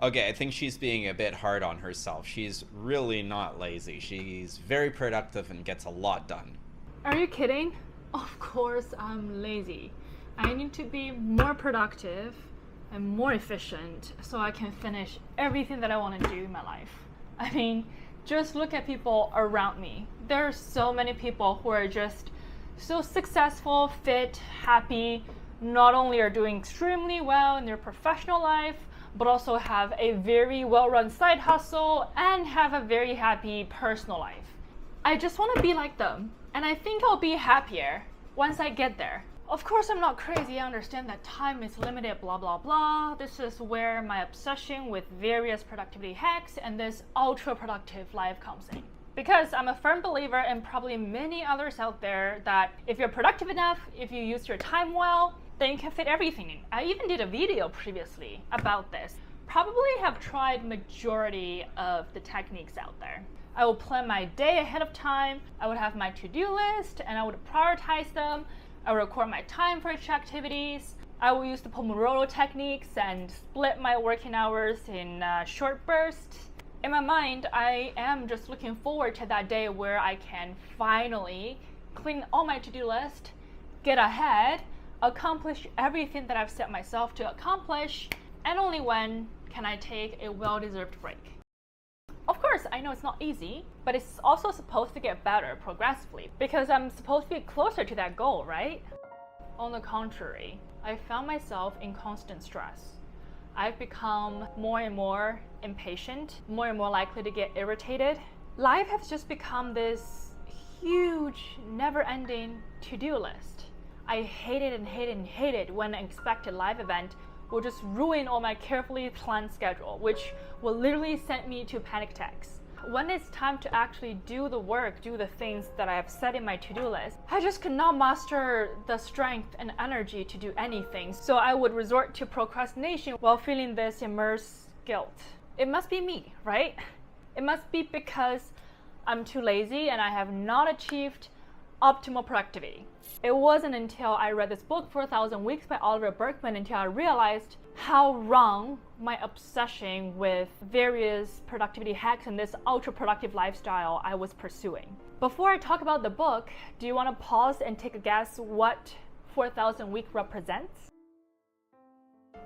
Okay, I think she's being a bit hard on herself. She's really not lazy. She's very productive and gets a lot done. Are you kidding? Of course I'm lazy. I need to be more productive and more efficient so I can finish everything that I want to do in my life. I mean, just look at people around me. There are so many people who are just so successful, fit, happy, not only are doing extremely well in their professional life, but also have a very well-run side hustle and have a very happy personal life. I just want to be like them, and I think I'll be happier once I get there. Of course, I'm not crazy. I understand that time is limited, blah, blah, blah. This is where my obsession with various productivity hacks and this ultra-productive life comes in. Because I'm a firm believer, and probably many others out there, that if you're productive enough, if you use your time well, then you can fit everything in. I even did a video previously about this. Probably have tried majority of the techniques out there. I will plan my day ahead of time. I would have my to-do list and I would prioritize them. I would record my time for each activities. I will use the Pomodoro techniques and split my working hours in short bursts. In my mind, I am just looking forward to that day where I can finally clean all my to-do list, get ahead, accomplish everything that I've set myself to accomplish, and only when can I take a well-deserved break. Of course, I know it's not easy, but it's also supposed to get better progressively because I'm supposed to be closer to that goal, right? On the contrary, I found myself in constant stress. I've become more and more impatient, more and more likely to get irritated. Life has just become this huge, never-ending to-do list. I hate it and hate it and hate it when an expected live event will just ruin all my carefully planned schedule, which will literally send me to panic attacks. When it's time to actually do the work, do the things that I have set in my to-do list, I just cannot muster the strength and energy to do anything. So I would resort to procrastination while feeling this immense guilt. It must be me, right? It must be because I'm too lazy and I have not achieved optimal productivity. It wasn't until I read this book, 4,000 Weeks by Oliver Burkeman, until I realized how wrong my obsession with various productivity hacks and this ultra-productive lifestyle I was pursuing. Before I talk about the book, do you want to pause and take a guess what 4,000 week represents?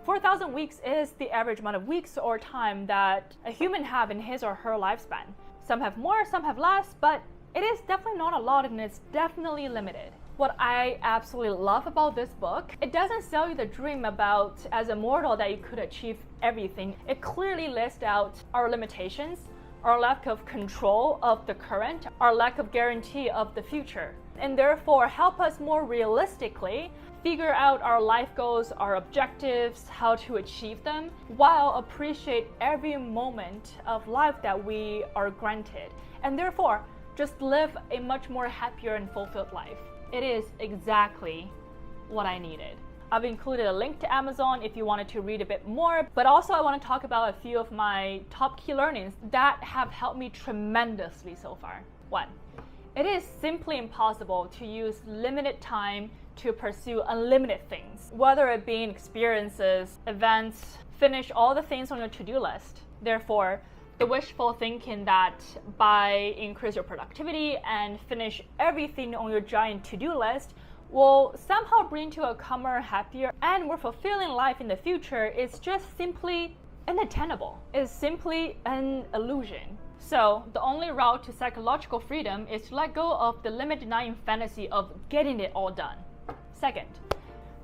4,000 weeks is the average amount of weeks or time that a human have in his or her lifespan. Some have more, some have less, but it is definitely not a lot and it's definitely limited. What I absolutely love about this book, it doesn't sell you the dream about as a mortal that you could achieve everything. It clearly lists out our limitations, our lack of control of the current, our lack of guarantee of the future, and therefore help us more realistically figure out our life goals, our objectives, how to achieve them, while appreciate every moment of life that we are granted, and therefore just live a much more happier and fulfilled life. It is exactly what I needed. I've included a link to Amazon if you wanted to read a bit more, but also I want to talk about a few of my top key learnings that have helped me tremendously so far. 1. It is simply impossible to use limited time to pursue unlimited things, whether it be experiences, events, finish all the things on your to-do list. Therefore, the wishful thinking that by increase your productivity and finish everything on your giant to-do list will somehow bring to a calmer, happier, and more fulfilling life in the future is just simply unattainable. It's simply an illusion. So the only route to psychological freedom is to let go of the limit-denying fantasy of getting it all done. 2nd,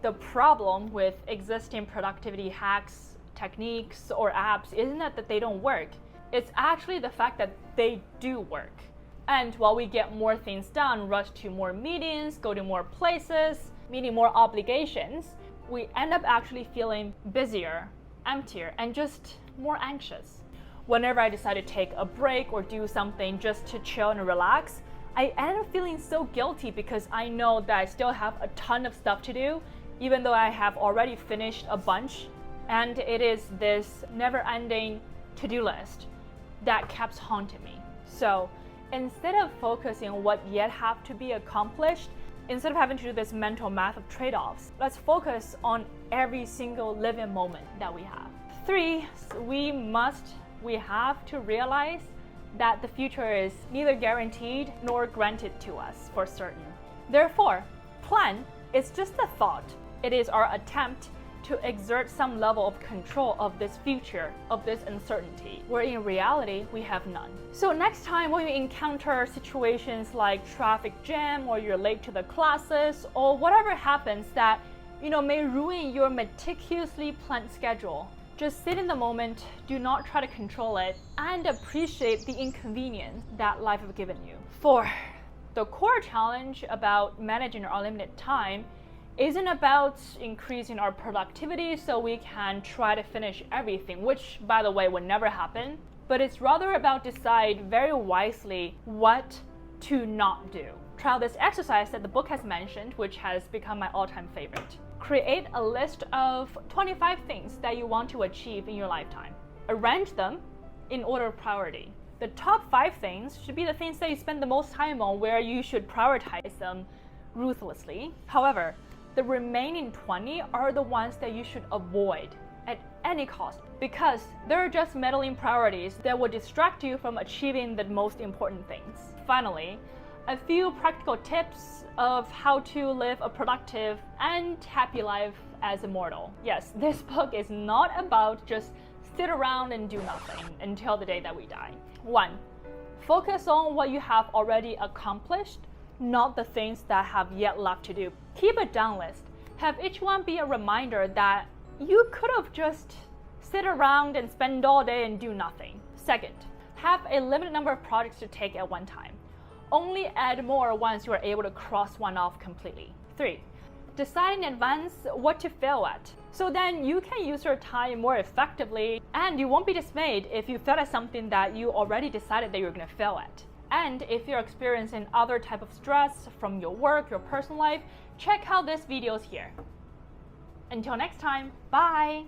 the problem with existing productivity hacks, techniques, or apps isn't that they don't work. It's actually the fact that they do work. And while we get more things done, rush to more meetings, go to more places, meeting more obligations, we end up actually feeling busier, emptier, and just more anxious. Whenever I decide to take a break or do something just to chill and relax, I end up feeling so guilty because I know that I still have a ton of stuff to do, even though I have already finished a bunch. And it is this never-ending to-do list that keeps haunting me. So instead of focusing on what yet have to be accomplished, instead of having to do this mental math of trade-offs, let's focus on every single living moment that we have. 3, we have to realize that the future is neither guaranteed nor granted to us for certain. Therefore, plan is just a thought. It is our attempt to exert some level of control of this future, of this uncertainty, where in reality we have none. So next time when you encounter situations like traffic jam, or you're late to the classes, or whatever happens that may ruin your meticulously planned schedule, just sit in the moment, do not try to control it, and appreciate the inconvenience that life has given you. 4, the core challenge about managing our limited time isn't about increasing our productivity so we can try to finish everything, which, by the way, would never happen, but it's rather about decide very wisely what to not do. Try this exercise that the book has mentioned, which has become my all-time favorite. Create a list of 25 things that you want to achieve in your lifetime. Arrange them in order of priority. The top 5 things should be the things that you spend the most time on, where you should prioritize them ruthlessly. However, the remaining 20 are the ones that you should avoid at any cost, because they're just meddling priorities that will distract you from achieving the most important things. Finally, a few practical tips of how to live a productive and happy life as a mortal. Yes, this book is not about just sit around and do nothing until the day that we die. 1, focus on what you have already accomplished, not the things that have yet left to do. Keep a down list. Have each one be a reminder that you could have just sit around and spend all day and do nothing. 2nd, have a limited number of projects to take at one time. Only add more once you are able to cross one off completely. 3, decide in advance what to fail at, so then you can use your time more effectively, and you won't be dismayed if you fail at something that you already decided that you're going to fail at. And if you're experiencing other type of stress from your work, your personal life, check out this videos here. Until next time, bye!